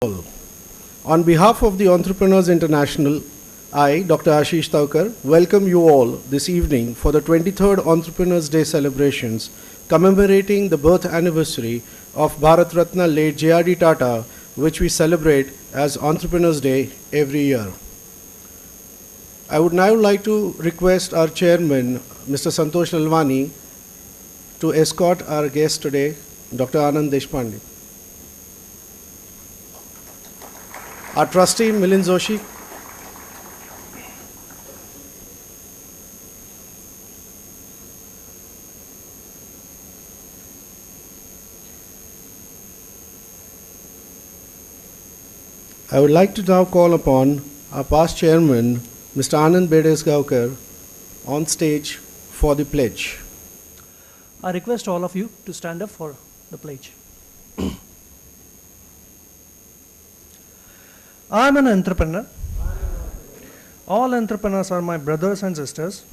On behalf of the Entrepreneurs International, I, Dr. Ashish Thaukar, welcome you all this evening for the 23rd Entrepreneurs Day celebrations commemorating the birth anniversary of Bharat Ratna late J.R.D. Tata, which we celebrate as Entrepreneurs Day every year. I would now like to request our chairman, Mr. Santosh Lalwani, to escort our guest today, Dr. Anand Deshpande. Our trustee, Milind Joshi. I would like to now call upon our past chairman, Mr. Anand Bedesgaonkar, on stage for the pledge. I request all of you to stand up for the pledge. I am an entrepreneur. All entrepreneurs are my brothers and sisters.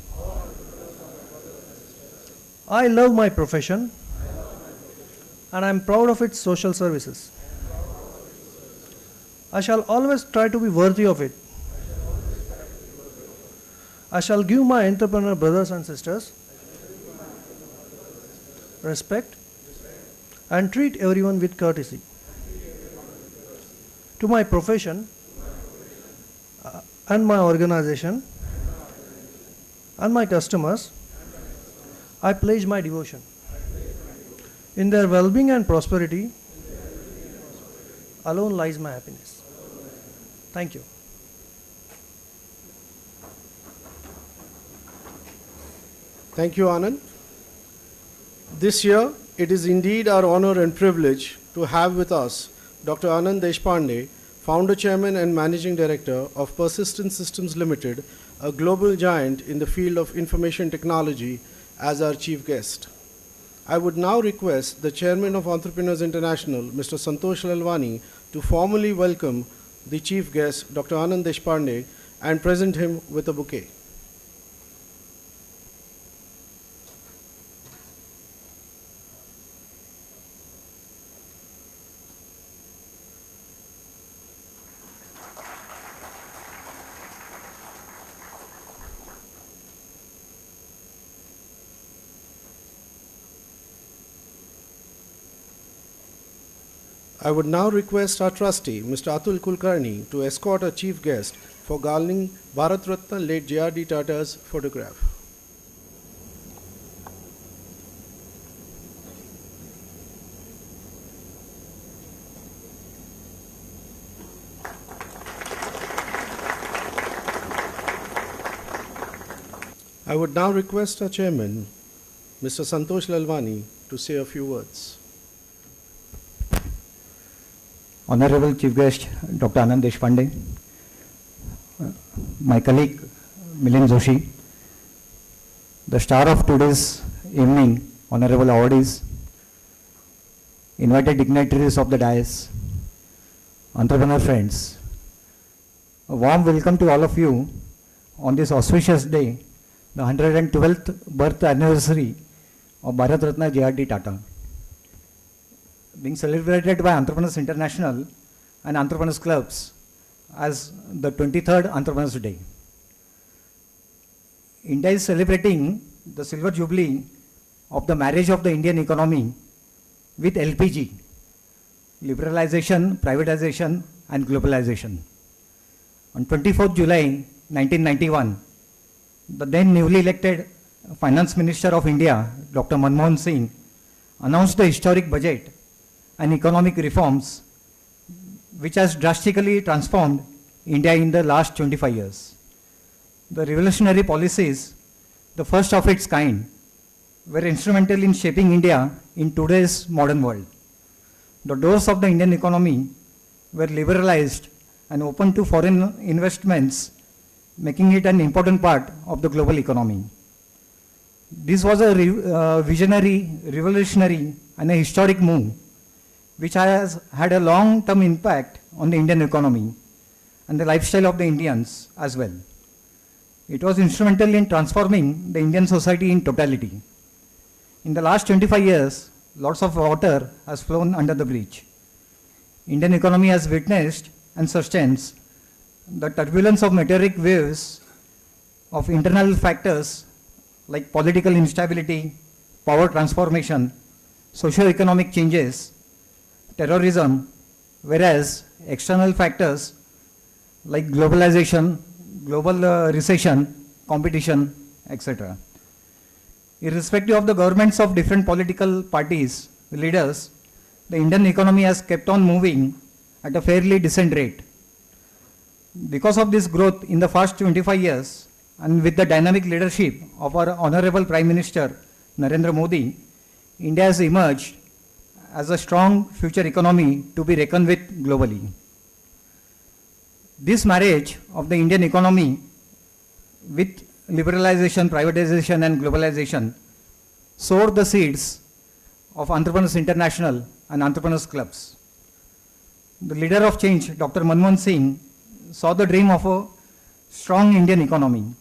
I love my profession and I am proud of its social services. I shall always try to be worthy of it. I shall give my entrepreneur brothers and sisters respect and treat everyone with courtesy. To my profession and my organization and my customers, I pledge my devotion. In their well-being and prosperity alone lies my happiness. Thank you. Thank you, Anand. This year, it is indeed our honor and privilege to have with us Dr. Anand Deshpande, Founder, Chairman and Managing Director of Persistent Systems Limited, a global giant in the field of information technology, as our chief guest. I would now request the Chairman of Entrepreneurs International, Mr. Santosh Lalwani, to formally welcome the chief guest, Dr. Anand Deshpande, and present him with a bouquet. I would now request our trustee, Mr. Atul Kulkarni, to escort our chief guest for garlanding Bharat Ratna late J.R.D. Tata's photograph. I would now request our chairman, Mr. Santosh Lalwani, to say a few words. Honorable Chief Guest, Dr. Anand Deshpande, my colleague Milind Joshi, the star of today's evening, Honorable awardees, invited dignitaries of the dais, entrepreneur friends, a warm welcome to all of you on this auspicious day, the 112th birth anniversary of Bharat Ratna J.R.D. Tata, being celebrated by Entrepreneurs International and Entrepreneurs Clubs as the 23rd Entrepreneurs Day. India is celebrating the silver jubilee of the marriage of the Indian economy with LPG, liberalization, privatization and globalization. On 24th July 1991, the then newly elected Finance Minister of India, Dr. Manmohan Singh, announced the historic budget and economic reforms which has drastically transformed India in the last 25 years. The revolutionary policies, the first of its kind, were instrumental in shaping India in today's modern world. The doors of the Indian economy were liberalized and opened to foreign investments, making it an important part of the global economy. This was a visionary, revolutionary and a historic move which has had a long-term impact on the Indian economy and the lifestyle of the Indians as well. It was instrumental in transforming the Indian society in totality. In the last 25 years, lots of water has flown under the bridge. Indian economy has witnessed and sustains the turbulence of meteoric waves of internal factors like political instability, power transformation, socio-economic changes, terrorism, whereas external factors like globalization, global recession, competition, etc. Irrespective of the governments of different political parties, leaders, the Indian economy has kept on moving at a fairly decent rate. Because of this growth in the past 25 years, and with the dynamic leadership of our Honorable Prime Minister Narendra Modi, India has emerged as a strong future economy to be reckoned with globally. This marriage of the Indian economy with liberalization, privatization and globalization sowed the seeds of Entrepreneurs International and Entrepreneurs Clubs. The leader of change, Dr. Manmohan Singh, saw the dream of a strong Indian economy.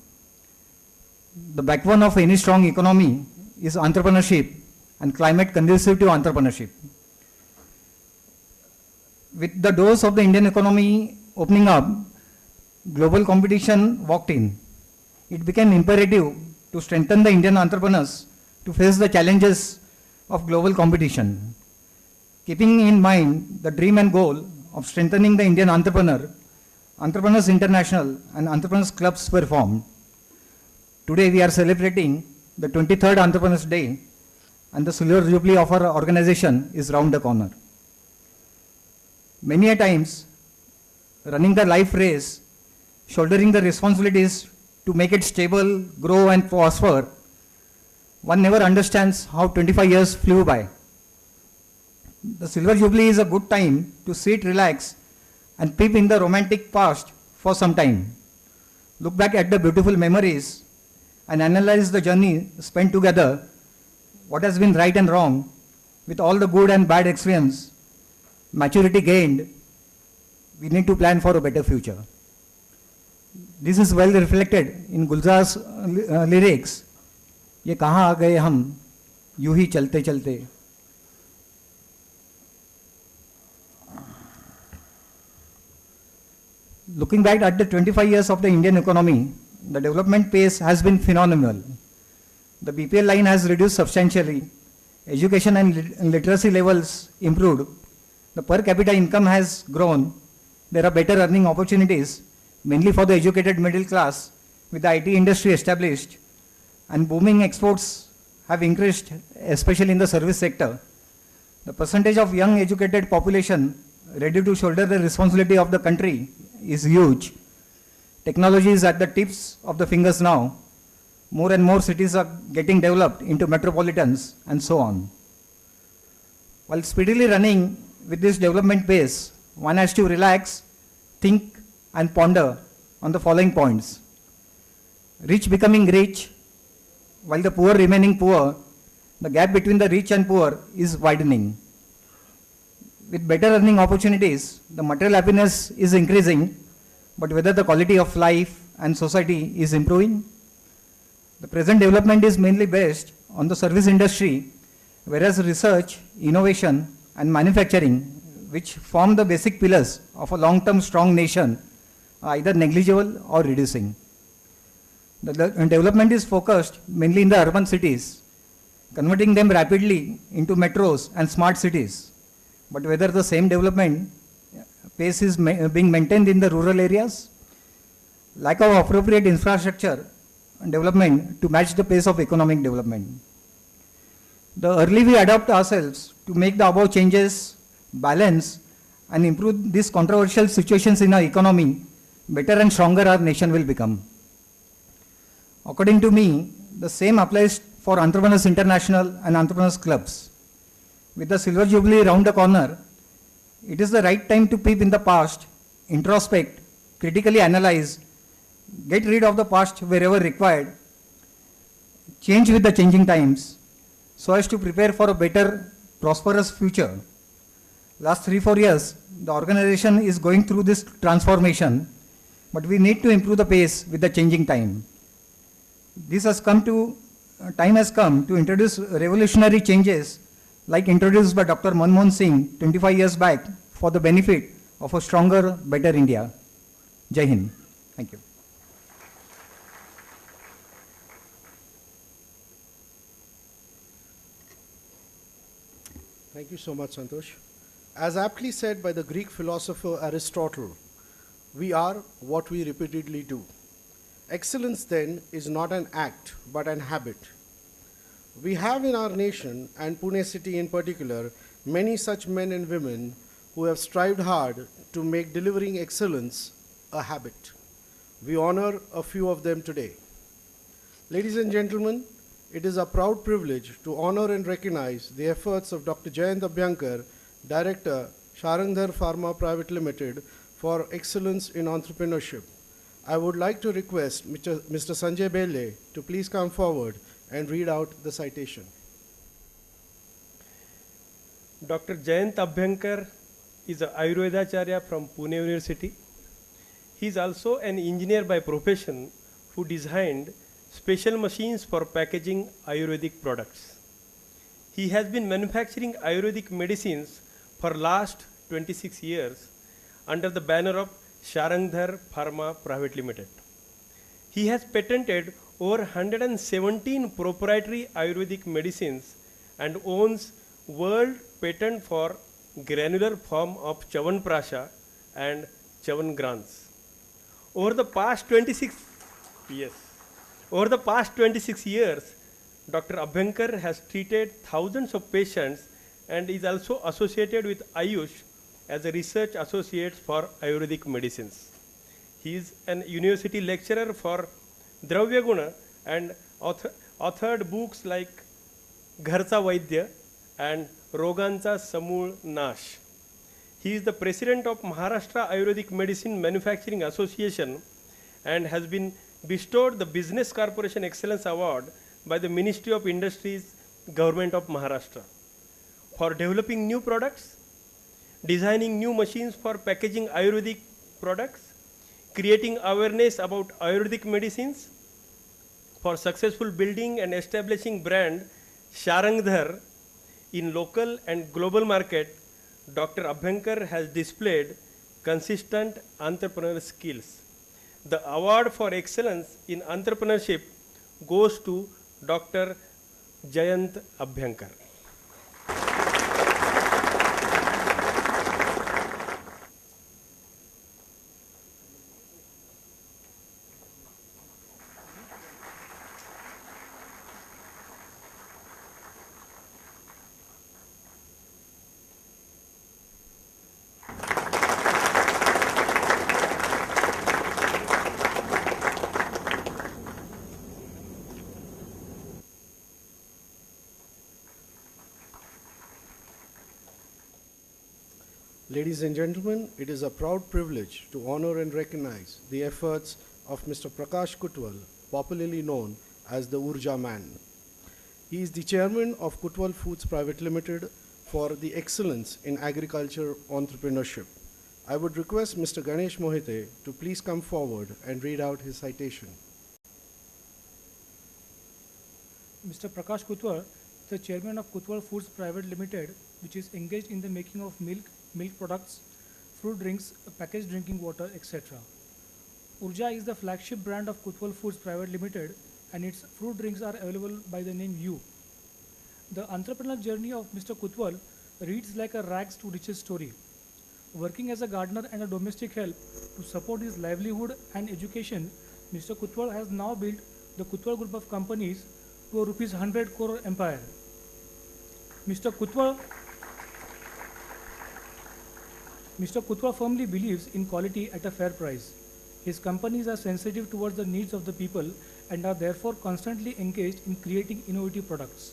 The backbone of any strong economy is entrepreneurship and climate conducive to entrepreneurship. With the doors of the Indian economy opening up, global competition walked in. It became imperative to strengthen the Indian entrepreneurs to face the challenges of global competition. Keeping in mind the dream and goal of strengthening the Indian entrepreneur, Entrepreneurs International and Entrepreneurs Clubs were formed. Today we are celebrating the 23rd Entrepreneurs Day, and the silver jubilee of our organization is round the corner. Many a times, running the life race, shouldering the responsibilities to make it stable, grow and prosper, one never understands how 25 years flew by. The silver jubilee is a good time to sit, relax and peep in the romantic past for some time. Look back at the beautiful memories and analyze the journey spent together, what has been right and wrong, with all the good and bad experience, maturity gained. We need to plan for a better future. This is well reflected in Gulzar's lyrics. ये कहाँ आ गए हम यूं ही चलते चलते. Looking back at the 25 years of the Indian economy, the development pace has been phenomenal. The BPL line has reduced substantially. Education and literacy levels improved. The per capita income has grown. There are better earning opportunities, mainly for the educated middle class, with the IT industry established, and booming exports have increased, especially in the service sector. The percentage of young educated population ready to shoulder the responsibility of the country is huge. Technology is at the tips of the fingers now. More and more cities are getting developed into metropolitans and so on. While speedily running with this development pace, one has to relax, think and ponder on the following points. Rich becoming rich, while the poor remaining poor, the gap between the rich and poor is widening. With better earning opportunities, the material happiness is increasing, but whether the quality of life and society is improving? The present development is mainly based on the service industry, whereas research, innovation and manufacturing, which form the basic pillars of a long-term strong nation, are either negligible or reducing. The development is focused mainly in the urban cities, converting them rapidly into metros and smart cities. But whether the same development pace is being maintained in the rural areas? Lack of appropriate infrastructure and development to match the pace of economic development. The early we adapt ourselves to make the above changes, balance and improve these controversial situations in our economy, better and stronger our nation will become. According to me, the same applies for Entrepreneurs International and Entrepreneurs Clubs. With the silver jubilee round the corner, it is the right time to peep in the past, introspect, critically analyze, get rid of the past wherever required, change with the changing times, so as to prepare for a better, prosperous future. Last 3-4 years, the organization is going through this transformation, but we need to improve the pace with the changing time. Time has come to introduce revolutionary changes like introduced by Dr. Manmohan Singh 25 years back for the benefit of a stronger, better India. Jai Hind. Thank you. Thank you so much, Santosh. As aptly said by the Greek philosopher Aristotle, we are what we repeatedly do. Excellence, then, is not an act, but an habit. We have in our nation, and Pune city in particular, many such men and women who have strived hard to make delivering excellence a habit. We honor a few of them today. Ladies and gentlemen, it is a proud privilege to honor and recognize the efforts of Dr. Jayant Abhyankar, Director, Sharangdhar Pharma Private Limited, for excellence in entrepreneurship. I would like to request Mr. Sanjay Belle to please come forward and read out the citation. Dr. Jayant Abhyankar is an Ayurvedacharya from Pune University. He is also an engineer by profession who designed special machines for packaging Ayurvedic products. He has been manufacturing Ayurvedic medicines for last 26 years under the banner of Sharangdhar Pharma Private Limited. He has patented over 117 proprietary Ayurvedic medicines and owns world patent for granular form of Chawanprasha and Chawangrants. Over the past 26 years, Dr. Abhyankar has treated thousands of patients and is also associated with Ayush as a research associate for Ayurvedic medicines. He is an university lecturer for Dravya Guna and authored books like Gharcha Vaidya and Rogancha Samul Nash. He is the president of Maharashtra Ayurvedic Medicine Manufacturing Association and has been bestowed the Business Corporation Excellence Award by the Ministry of Industries, Government of Maharashtra, for developing new products, designing new machines for packaging Ayurvedic products, creating awareness about Ayurvedic medicines, for successful building and establishing brand Sharangdhar in local and global market. Dr. Abhyankar has displayed consistent entrepreneurial skills. The award for excellence in entrepreneurship goes to Dr. Jayant Abhyankar. Ladies and gentlemen, it is a proud privilege to honor and recognize the efforts of Mr. Prakash Kutwal, popularly known as the Urja Man. He is the chairman of Kutwal Foods Private Limited for the excellence in agriculture entrepreneurship. I would request Mr. Ganesh Mohite to please come forward and read out his citation. Mr. Prakash Kutwal, the chairman of Kutwal Foods Private Limited, which is engaged in the making of milk products, fruit drinks, packaged drinking water, etc. Urja is the flagship brand of Kutwal Foods Private Limited, and its fruit drinks are available by the name You. The entrepreneurial journey of Mr. Kutwal reads like a rags to riches story. Working as a gardener and a domestic help to support his livelihood and education, Mr. Kutwal has now built the Kutwal Group of companies to a rupees 100 crore empire. Mr. Kutwal firmly believes in quality at a fair price. His companies are sensitive towards the needs of the people and are therefore constantly engaged in creating innovative products.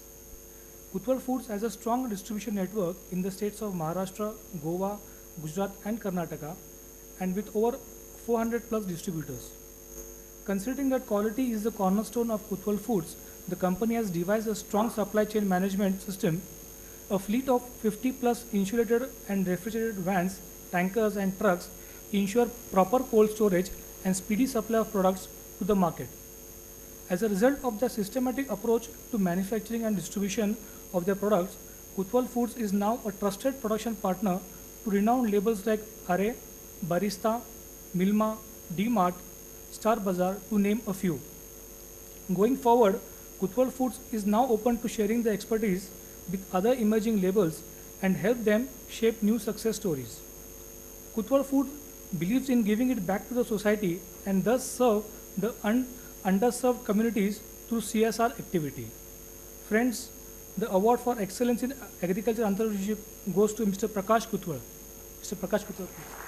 Kutwal Foods has a strong distribution network in the states of Maharashtra, Goa, Gujarat and Karnataka, and with over 400 plus distributors. Considering that quality is the cornerstone of Kutwal Foods, the company has devised a strong supply chain management system, a fleet of 50 plus insulated and refrigerated vans, tankers and trucks ensure proper cold storage and speedy supply of products to the market. As a result of the systematic approach to manufacturing and distribution of their products, Kutwal Foods is now a trusted production partner to renowned labels like Array, Barista, Milma, D-Mart, Star Bazaar, to name a few. Going forward, Kutwal Foods is now open to sharing the expertise with other emerging labels and help them shape new success stories. Kutwal Food believes in giving it back to the society and thus serve the underserved communities through CSR activity. Friends, the award for excellence in agriculture entrepreneurship goes to Mr. Prakash Kutwal. Mr. Prakash Kutwal, please.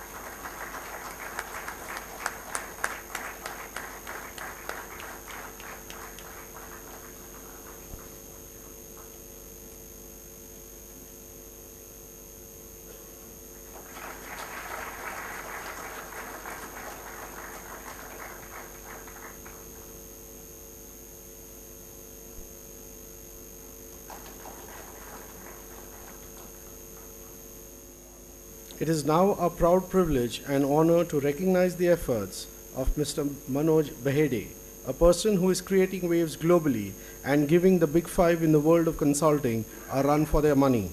It is now a proud privilege and honor to recognize the efforts of Mr. Manoj Behede, a person who is creating waves globally and giving the big five in the world of consulting a run for their money.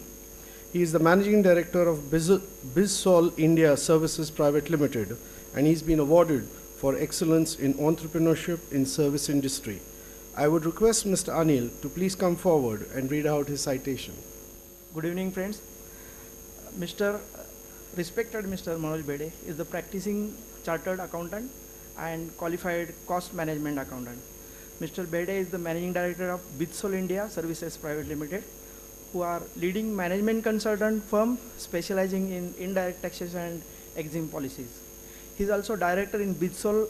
He is the managing director of BizSol India Services Private Limited, and he's been awarded for excellence in entrepreneurship in service industry. I would request Mr. Anil to please come forward and read out his citation. Good evening, friends. Respected Mr. Manoj Behede is the practicing chartered accountant and qualified cost management accountant. Mr. Behede is the managing director of BizSol India Services Private Limited, who are leading management consultant firm specializing in indirect taxation and exim policies. He is also director in BizSol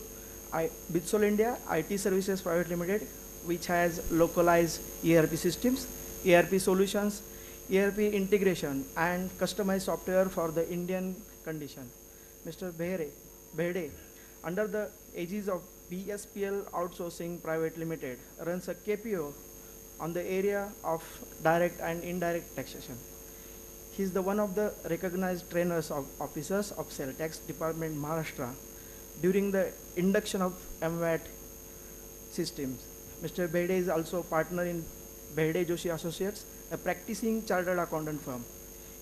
India IT Services Private Limited, which has localized ERP systems, ERP solutions, ERP integration and customized software for the Indian condition. Mr. Behede, under the aegis of BSPL Outsourcing Private Limited, runs a KPO on the area of direct and indirect taxation. He is the one of the recognized trainers of officers of Sales Tax Department Maharashtra during the induction of MVAT systems. Mr. Behede is also a partner in Behede Joshi Associates, a practicing chartered accountant firm.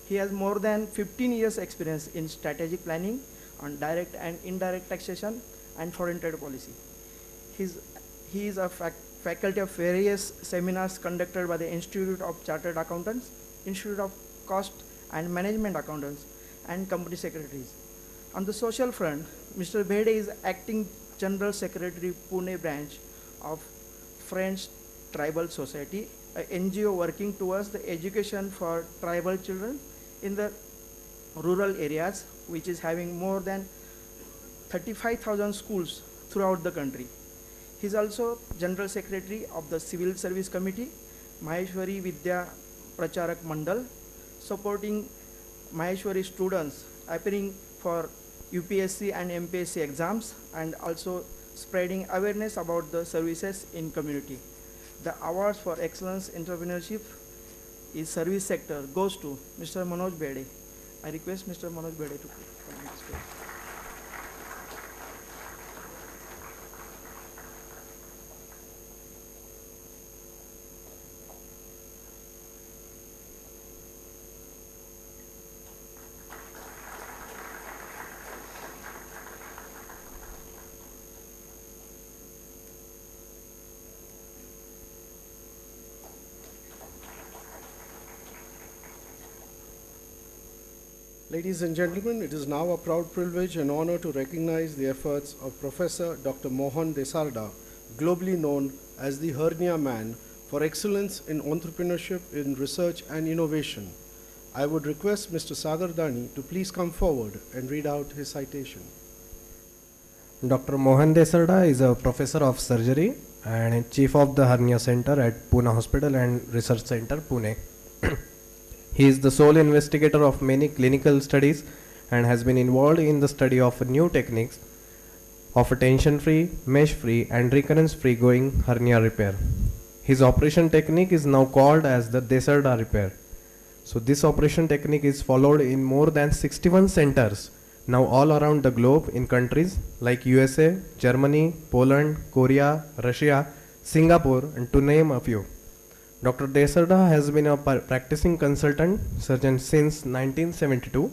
He has more than 15 years experience in strategic planning on direct and indirect taxation and foreign trade policy. He is a faculty of various seminars conducted by the Institute of Chartered Accountants, Institute of Cost and Management Accountants, and company secretaries. On the social front, Mr. Behede is acting General Secretary Pune branch of French Tribal Society, an NGO working towards the education for tribal children in the rural areas, which is having more than 35,000 schools throughout the country. He is also General Secretary of the Civil Service Committee, Maheshwari Vidya Pracharak Mandal, supporting Maheshwari students appearing for UPSC and MPSC exams and also spreading awareness about the services in community. The awards for excellence entrepreneurship in service sector goes to Mr. Manoj Behede. I request Mr. Manoj Behede to come on the stage. Ladies and gentlemen, it is now a proud privilege and honor to recognize the efforts of Professor Dr. Mohan Desarda, globally known as the Hernia Man, for excellence in entrepreneurship in research and innovation. I would request Mr. Sagar Dani to please come forward and read out his citation. Dr. Mohan Desarda is a professor of surgery and chief of the hernia center at Pune Hospital and Research Center, Pune. He is the sole investigator of many clinical studies and has been involved in the study of new techniques of a tension-free, mesh-free and recurrence-free going hernia repair. His operation technique is now called as the Desarda repair. So this operation technique is followed in more than 61 centers now all around the globe in countries like USA, Germany, Poland, Korea, Russia, Singapore, and to name a few. Dr. Desarda has been a practicing consultant surgeon since 1972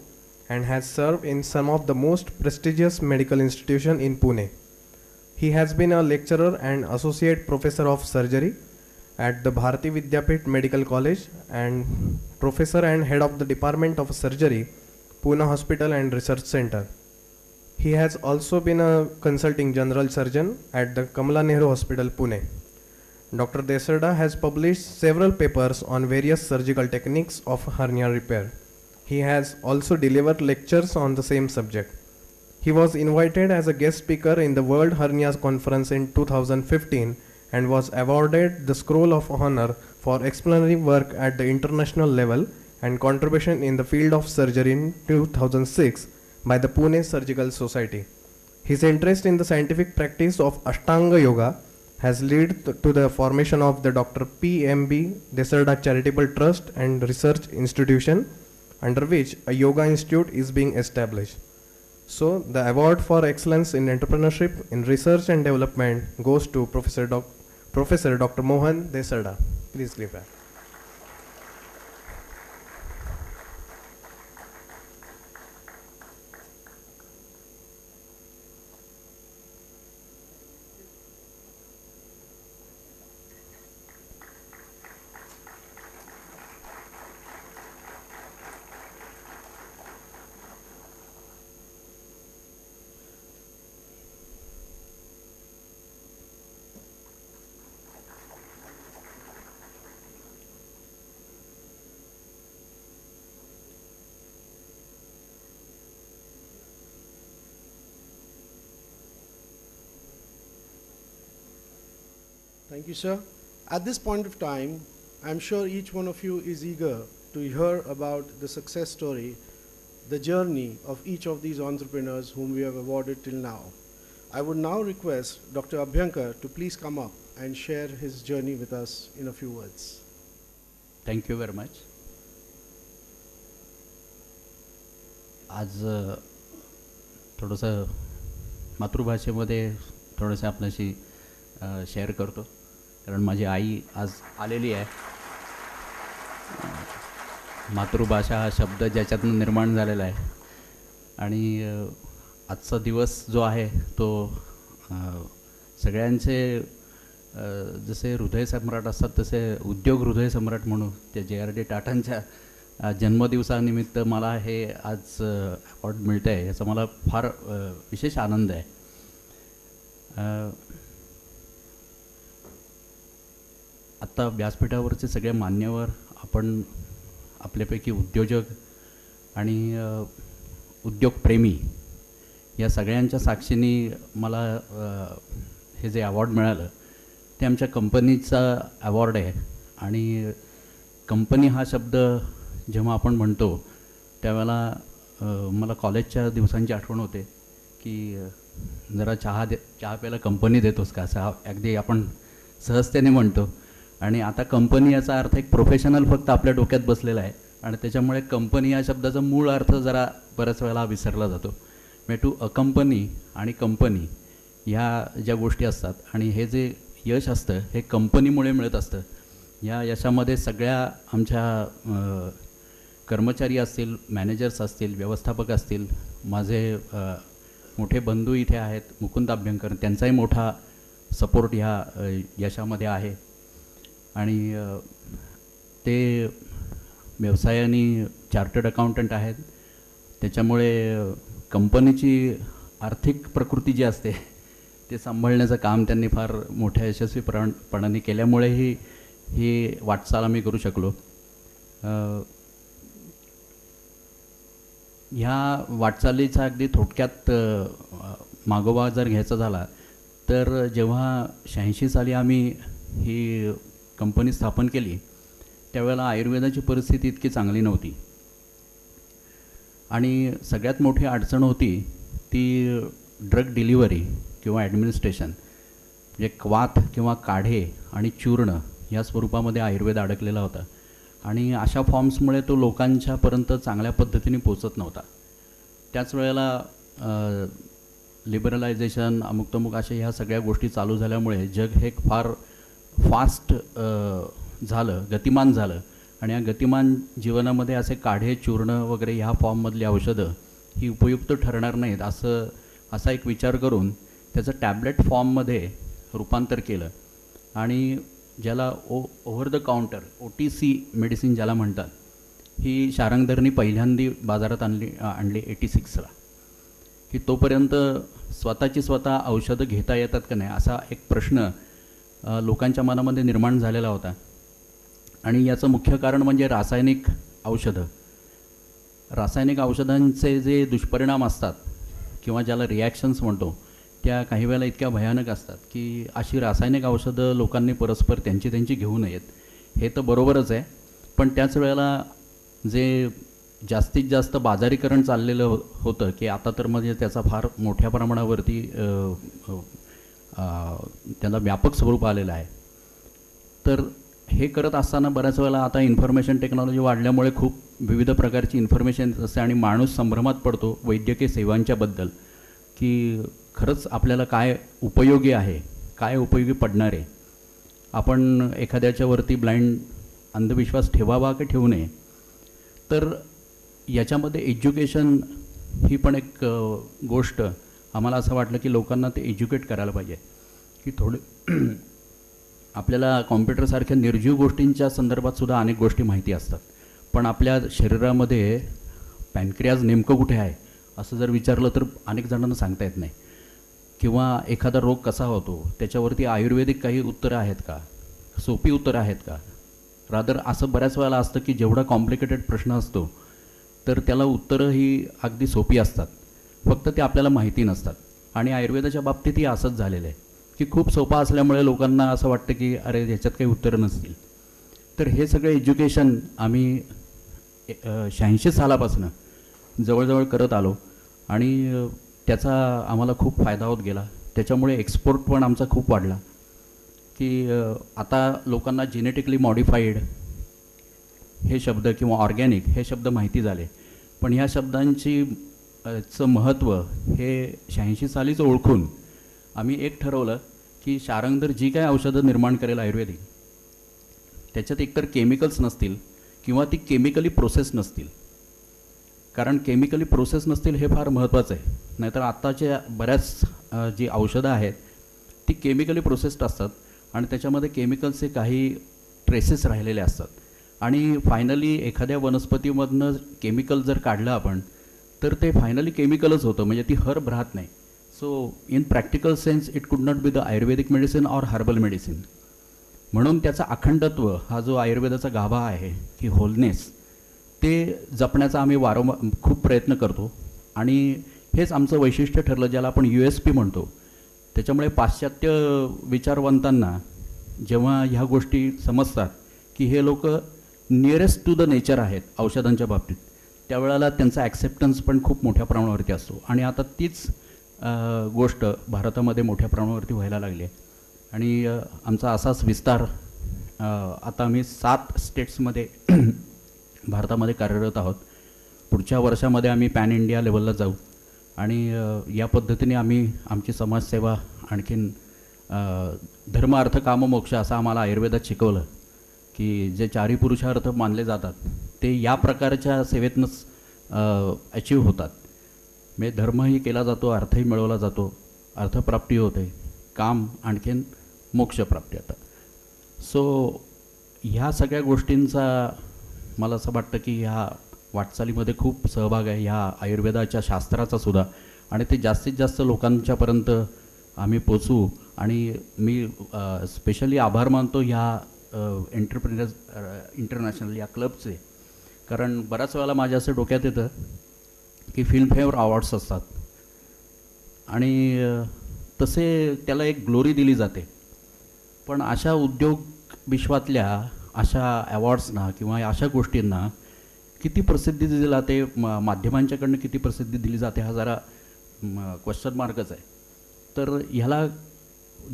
and has served in some of the most prestigious medical institutions in Pune. He has been a lecturer and associate professor of surgery at the Bharati Vidyapith Medical College and professor and head of the Department of Surgery, Pune Hospital and Research Center. He has also been a consulting general surgeon at the Kamala Nehru Hospital, Pune. Dr. Desarda has published several papers on various surgical techniques of hernia repair. He has also delivered lectures on the same subject. He was invited as a guest speaker in the World Hernia Conference in 2015 and was awarded the Scroll of Honor for exemplary work at the international level and contribution in the field of surgery in 2006 by the Pune Surgical Society. His interest in the scientific practice of Ashtanga Yoga has led to the formation of the Dr. P.M.B. Desarda Charitable Trust and Research Institution, under which a yoga institute is being established. So, the award for excellence in entrepreneurship in research and development goes to Professor Dr. Mohan Desarda. Please give back. Thank you, sir. At this point of time, I'm sure each one of you is eager to hear about the success story, the journey of each of these entrepreneurs whom we have awarded till now. I would now request Dr. Abhyankar to please come up and share his journey with us in a few words. Thank you very much. आज थोडंसं मातृभाषेमध्ये थोडंसं आपल्याशी share करतो, कारण माझी आई आज आलेली आहे. मातृभाषा हा शब्द ज्याच्यातून निर्माण झालेला आहे आणि आजचा दिवस जो आहे तो सगळ्यांचे जसे हृदयसम्राट असतात तसे उद्योग हृदयसम्राट म्हणून त्या JRD टाटांच्या जन्मदिवसानिमित्त मला हे आज अवॉर्ड मिळतं आहे, याचा मला फार विशेष आनंद आहे. आत्ता व्यासपीठावरचे सगळे मान्यवर, आपण आपल्यापैकी उद्योजक आणि उद्योगप्रेमी या सगळ्यांच्या साक्षीने मला हे जे अवॉर्ड मिळालं ते आमच्या कंपनीचा अवॉर्ड आहे. आणि कंपनी हा शब्द जेव्हा आपण म्हणतो त्यावेळेला मला कॉलेजच्या दिवसांची आठवण होते की जरा चहा प्यायला कंपनी देतोस का, असं अगदी आपण सहजतेने म्हणतो. आणि आता कंपनी याचा अर्थ एक प्रोफेशनल फक्त आपल्या डोक्यात बसलेला आहे आणि त्याच्यामुळे कंपनी या शब्दाचा मूळ अर्थ जरा बऱ्याच वेळेला विसरला जातो. म्हणजे टू अकंपनी आणि कंपनी ह्या ज्या गोष्टी असतात आणि हे जे यश असतं हे कंपनीमुळे मिळत असतं. या यशामध्ये सगळ्या आमच्या कर्मचारी असतील, मॅनेजर्स असतील, व्यवस्थापक असतील, माझे मोठे बंधू इथे आहेत, मुकुंद अभ्यंकर, त्यांचाही मोठा सपोर्ट ह्या यशामध्ये आहे. आणि ते व्यवसायाने चार्टर्ड अकाउंटंट आहेत, त्याच्यामुळे कंपनीची आर्थिक प्रकृती जी असते ते सांभाळण्याचं काम त्यांनी फार मोठ्या यशस्वीपणाने केल्यामुळेही ही वाटचाल आम्ही करू शकलो. ह्या वाटचालीचा अगदी थोडक्यात मागोवा जर घ्यायचा झाला तर जेव्हा 86 साली आम्ही ही कंपनी स्थापन केली त्यावेळेला आयुर्वेदाची परिस्थिती इतकी चांगली नव्हती आणि सगळ्यात मोठी अडचण होती ती ड्रग डिलिव्हरी किंवा ॲडमिनिस्ट्रेशन. म्हणजे क्वाथ किंवा काढे आणि चूर्ण या स्वरूपामध्ये आयुर्वेद अडकलेला होता आणि अशा फॉर्म्समुळे तो लोकांच्यापर्यंत चांगल्या पद्धतीने पोचत नव्हता. त्याच वेळेला लिबरलायझेशन, अमुक तमुक अशा ह्या सगळ्या गोष्टी चालू झाल्यामुळे जग हे फार फास्ट झालं, गतिमान झालं आणि या गतिमान जीवनामध्ये असे काढे चूर्ण वगैरे ह्या फॉर्ममधली औषधं ही उपयुक्त ठरणार नाहीत असा एक विचार करून त्याचं टॅबलेट फॉर्ममध्ये रूपांतर केलं आणि ज्याला over the counter OTC medicine ज्याला म्हणतात ही शारंगधरनी पहिल्यांदी बाजारात आणली 86ला की तोपर्यंत स्वतः औषधं घेता येतात का नाही असा एक प्रश्न लोकांच्या मनामध्ये निर्माण झालेला होता. आणि याचं मुख्य कारण म्हणजे रासायनिक औषधांचे जे दुष्परिणाम असतात किंवा ज्याला रिॲक्शन्स म्हणतो त्या काही वेळेला इतक्या भयानक असतात की अशी रासायनिक औषधं लोकांनी परस्पर त्यांची घेऊ नयेत. हे तर बरोबरच आहे, पण त्याच वेळेला जे जास्तीत जास्त बाजारीकरण चाललेलं होतं की आता तर म्हणजे त्याचा फार मोठ्या प्रमाणावरती त्याला व्यापक स्वरूप आलेलं आहे. तर हे करत असताना बऱ्याच वेळेला आता इन्फॉर्मेशन टेक्नॉलॉजी वाढल्यामुळे खूप विविध प्रकारची इन्फॉर्मेशन असते आणि माणूस संभ्रमात पडतो वैद्यकीय सेवांच्याबद्दल की खरंच आपल्याला काय उपयोगी आहे, काय उपयोगी पडणार आहे. आपण एखाद्याच्यावरती ब्लाइंड अंधविश्वास ठेवावा की ठेवू नये. तर याच्यामध्ये एज्युकेशन ही पण एक गोष्ट आम्हाला असं वाटलं की लोकांना ते एज्युकेट करायला पाहिजे की थोडे आपल्याला कॉम्प्युटरसारख्या निर्जीव गोष्टींच्या संदर्भातसुद्धा अनेक गोष्टी माहिती असतात, पण आपल्या शरीरामध्ये पॅनक्रियाज नेमकं कुठे आहे असं जर विचारलं तर अनेक जणांना सांगता येत नाही. किंवा एखादा रोग कसा होतो त्याच्यावरती आयुर्वेदिक काही उत्तरं आहेत का, सोपी उत्तरं आहेत का. रादर असं बऱ्याच वेळेला असतं की जेवढा कॉम्प्लिकेटेड प्रश्न असतो तर त्याला उत्तरं ही अगदी सोपी असतात, फक्त ते आपल्याला माहिती नसतात. आणि आयुर्वेदाच्या बाबतीतही असंच झालेलं आहे की खूप सोपा असल्यामुळे लोकांना असं वाटतं की अरे ह्याच्यात काही उत्तरं नसतील. तर हे सगळे एज्युकेशन आम्ही 86 सालापासून जवळजवळ करत आलो आणि त्याचा आम्हाला खूप फायदा होत गेला. त्याच्यामुळे एक्सपोर्ट पण आमचा खूप वाढला की आता लोकांना जेनेटिकली मॉडिफाईड हे शब्द किंवा ऑर्गॅनिक हे शब्द माहिती झाले, पण ह्या शब्दांची चं महत्त्व हे 86 सालीच ओळखून आम्ही एक ठरवलं की शारंगधर जी काय औषधं निर्माण करेल आयुर्वेदिक त्याच्यात एकतर केमिकल्स नसतील किंवा ती केमिकली प्रोसेस नसतील. कारण केमिकली प्रोसेस नसतील हे फार महत्त्वाचं आहे. नाहीतर आत्ताच्या बऱ्याच जी औषधं आहेत ती केमिकली प्रोसेस्ड असतात आणि त्याच्यामध्ये केमिकल्सचे काही ट्रेसेस राहिलेले असतात आणि फायनली एखाद्या वनस्पतीमधनं केमिकल जर काढलं आपण तर ते फायनली केमिकलच होतं, म्हणजे ती हर्ब राहत नाही. So in practical sense it could not be the ayurvedic medicine or herbal medicine. म्हणून त्याचा अखंडत्व हा जो आयुर्वेदाचा गाभा आहे की होलनेस ते जपण्याचा आम्ही वारंवार खूप प्रयत्न करतो आणि हेच आमचं वैशिष्ट्य ठरलं ज्याला आपण USP म्हणतो. त्याच्यामुळे पाश्चात्य विचारवंतांना जेव्हा ह्या गोष्टी समजतात की हे लोक नियरेस्ट टू द नेचर आहेत औषधांच्या बाबतीत, त्यावेळेला त्यांचा ॲक्सेप्टन्स पण खूप मोठ्या प्रमाणावरती असतो. आणि आता तीच गोष्ट भारतामध्ये मोठ्या प्रमाणावरती व्हायला लागली आहे आणि आमचा असाच विस्तार आता आम्ही 7 स्टेट्समध्ये भारतामध्ये कार्यरत आहोत. पुढच्या वर्षामध्ये आम्ही पॅन इंडिया लेवलला जाऊ आणि या पद्धतीने आम्ही आमची समाजसेवा आणखीन धर्म अर्थ काम मोक्ष असं आम्हाला आयुर्वेदात शिकवलं की जे 4 पुरुषार्थ मानले जातात ते या प्रकारच्या सेवेतनंच अचीव होतात. म्हणजे धर्मही केला जातो, अर्थही मिळवला जातो, अर्थप्राप्ती होते, काम आणखीन मोक्षप्राप्ती होतात. सो ह्या सगळ्या गोष्टींचा मला असं वाटतं की ह्या वाटचालीमध्ये खूप सहभाग आहे ह्या आयुर्वेदाच्या शास्त्राचा सुद्धा आणि ते जास्तीत जास्त लोकांच्यापर्यंत आम्ही पोचू. आणि मी स्पेशली आभार मानतो ह्या एंटरप्रेन्युअर्स इंटरनॅशनल या क्लबचे, कारण बऱ्याच वेळेला माझ्या असं डोक्यात येतं की फिल्मफेअर अवॉर्ड्स असतात आणि तसे त्याला एक ग्लोरी दिली जाते, पण अशा उद्योग विश्वातल्या अशा अवॉर्ड्सना किंवा अशा गोष्टींना किती प्रसिद्धी दिली जाते, माध्यमांच्याकडनं किती प्रसिद्धी दिली जाते हा जरा क्वेश्चन मार्कच आहे. तर ह्याला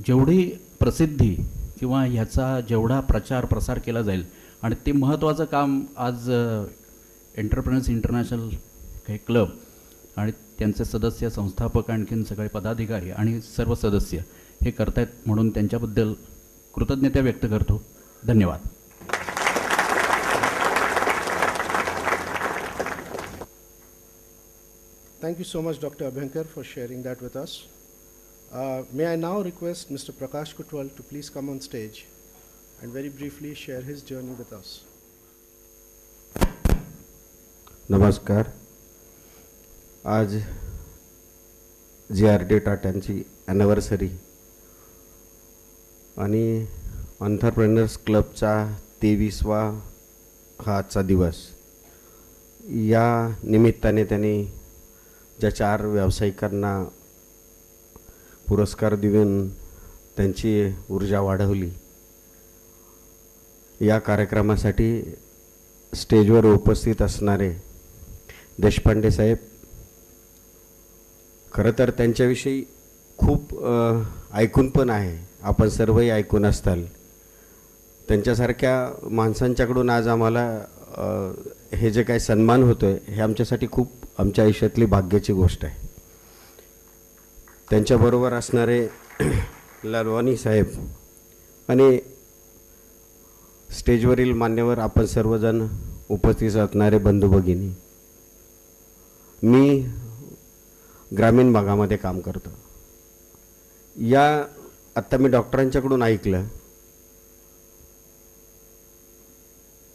जेवढी प्रसिद्धी किंवा ह्याचा जेवढा प्रचार प्रसार केला जाईल आणि ते महत्त्वाचं काम आज एंटरप्रेन्युअर्स इंटरनॅशनल हे क्लब आणि त्यांचे सदस्य संस्थापक आणखीन सगळे पदाधिकारी आणि सर्व सदस्य हे करतायत, म्हणून त्यांच्याबद्दल कृतज्ञता व्यक्त करतो. धन्यवाद. Thank you so much, Dr. Abhyankar, for sharing that with us. May I now request Mr. Prakash Kutwal to please come on stage and very briefly share his journey with us. नमस्कार. आज GRD टाटांची anniversary आणि entrepreneurs क्लबचा 23वा हा आजचा दिवस. या निमित्ताने त्यांनी ज्या 4 व्यावसायिकांना पुरस्कार देऊन त्यांची ऊर्जा वाढवली, या कार्यक्रमासाठी स्टेजवर उपस्थित असणारे देशपांडे साहेब, खरं तर त्यांच्याविषयी खूप ऐकून पण आहे, आपण सर्वही ऐकून असताल. त्यांच्यासारख्या माणसांच्याकडून आज आम्हाला हे जे काही सन्मान होतोय हे आमच्यासाठी खूप आमच्या आयुष्यातली भाग्याची गोष्ट आहे. त्यांच्याबरोबर असणारे लालवानी साहेब आणि स्टेजवरील मान्यवर, आपण सर्वजण उपस्थित असणारे बंधू भगिनी. मी ग्रामीण भागामध्ये काम करतो. आत्ता मी डॉक्टरांच्याकडून ऐकलं,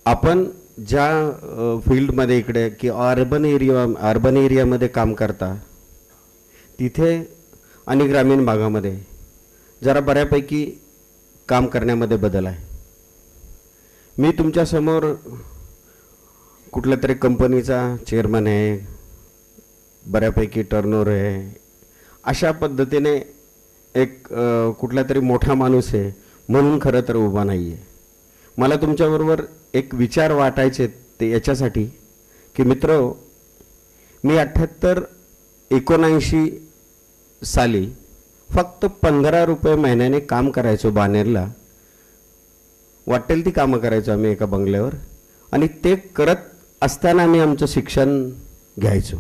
आपण ज्या फील्डमध्ये इकडे की अर्बन एरियामध्ये काम करता, तिथे आणि ग्रामीण भागामध्ये जरा बऱ्यापैकी काम करण्यामध्ये बदल आहे. मी तुमच्यासमोर कुठल्या तरी कंपनीचा चेअरमन आहे, बऱ्यापैकी टर्नओव्हर आहे, अशा पद्धतीने एक कुठला तरी मोठा माणूस आहे म्हणून खरं तर उभा नाही आहे. मला तुमच्याबरोबर एक विचार वाटायचे ते याच्यासाठी की मित्र, मी 78-79 साली फक्त 15 रुपये महिन्याने काम करायचो. बानेरला वाटेल ती कामं करायचो आम्ही एका बंगल्यावर, आणि ते करत असताना आम्ही आमचं शिक्षण घ्यायचो.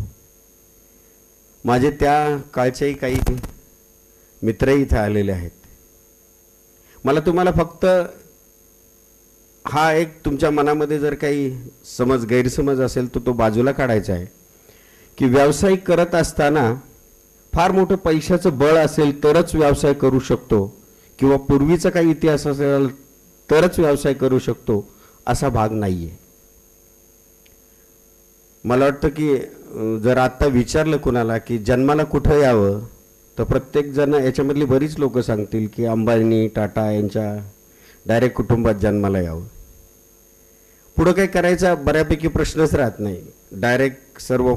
माझे त्या काळचेही काही मित्रही इथे आलेले आहेत. मला तुम्हाला फक्त हा एक तुमच्या मनामध्ये जर काही गैरसमज असेल तर तो बाजूला काढायचा आहे की व्यवसाय करत असताना फार मोठं पैशाचं बळ असेल तरच व्यवसाय करू शकतो, किंवा पूर्वीचा काही इतिहास असेल तरच व्यवसाय करू शकतो, असा भाग नाही आहे. मला वाटतं की जर आत्ता विचारलं कुणाला की जन्माला कुठं यावं, तर प्रत्येकजण याच्यामधली बरीच लोक सांगतील की अंबानी, टाटा यांच्या डायरेक्ट कुटुंबात जन्माला यावं. पुढं काही करायचा बऱ्यापैकी प्रश्नच राहत नाही. डायरेक्ट सर्व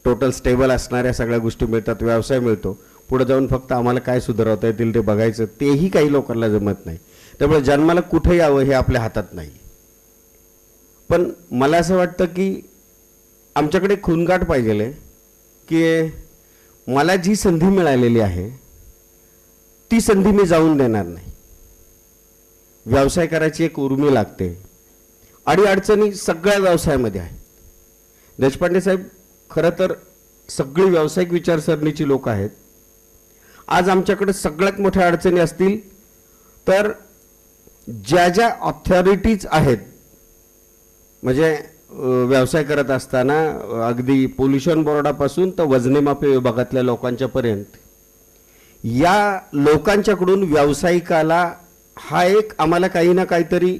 टोटल स्टेबल असणाऱ्या सगळ्या गोष्टी मिळतात, व्यवसाय मिळतो. पुढे जाऊन फक्त आम्हाला काय सुधारवता येतील ते बघायचं, तेही काही लोकांना जमत नाही. त्यामुळे जन्माला कुठं यावं हे आपल्या हातात नाही. पण मला असं वाटतं की आमच्याकडे खूनगाठ पाहिजे की मला जी संधी मिळालेली आहे ती संधी मी जाऊन देणार नाही. व्यवसाय करायची एक उर्मी लागते. अडीअडचणी सगळ्या व्यवसायामध्ये आहेत. देशपांडे साहेब खरं तर सगळी व्यावसायिक विचारसरणीची लोक आहेत. आज आमच्याकडे सगळ्यात मोठ्या अडचणी असतील तर ज्या ज्या ऑथॉरिटीज आहेत, म्हणजे व्यवसाय करत असताना अगदी पोल्युशन बोर्डापासून तर वजनीमापी विभागातल्या लोकांच्यापर्यंत, या लोकांच्याकडून व्यावसायिकाला हा एक आम्हाला काही ना काहीतरी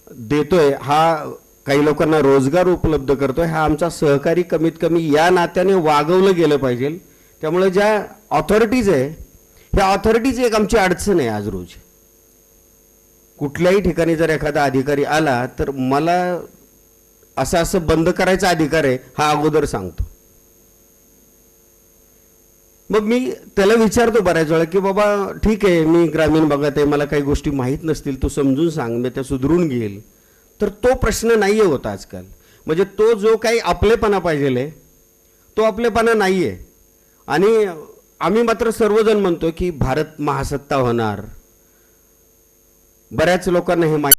देतोय, हा काही लोकांना रोजगार उपलब्ध करतोय, हा आमचा सहकारी कमीत कमी या नात्याने वागवलं गेलं पाहिजे. त्यामुळे ज्या ऑथॉरिटीज आहे, ह्या ऑथॉरिटीज एक आमची अडचण आहे. आज रोज कुठल्याही ठिकाणी जर एखादा अधिकारी आला तर मला असं बंद करायचा अधिकार आहे हा अगोदर सांगतो. मग मी त्याला विचारतो बऱ्याच वेळा की बाबा ठीक आहे, मी ग्रामीण भागात आहे, मला काही गोष्टी माहीत नसतील, तू समजून सांग, मी त्या सुधरून घेईल. तर तो प्रश्न नाही आहे होत आजकाल. म्हणजे तो जो काही आपलेपणा पाहिजे तो आपलेपणा नाही आहे. आणि आम्ही मात्र सर्वजण म्हणतो की भारत महासत्ता होणार. बऱ्याच लोकांना हे माहीत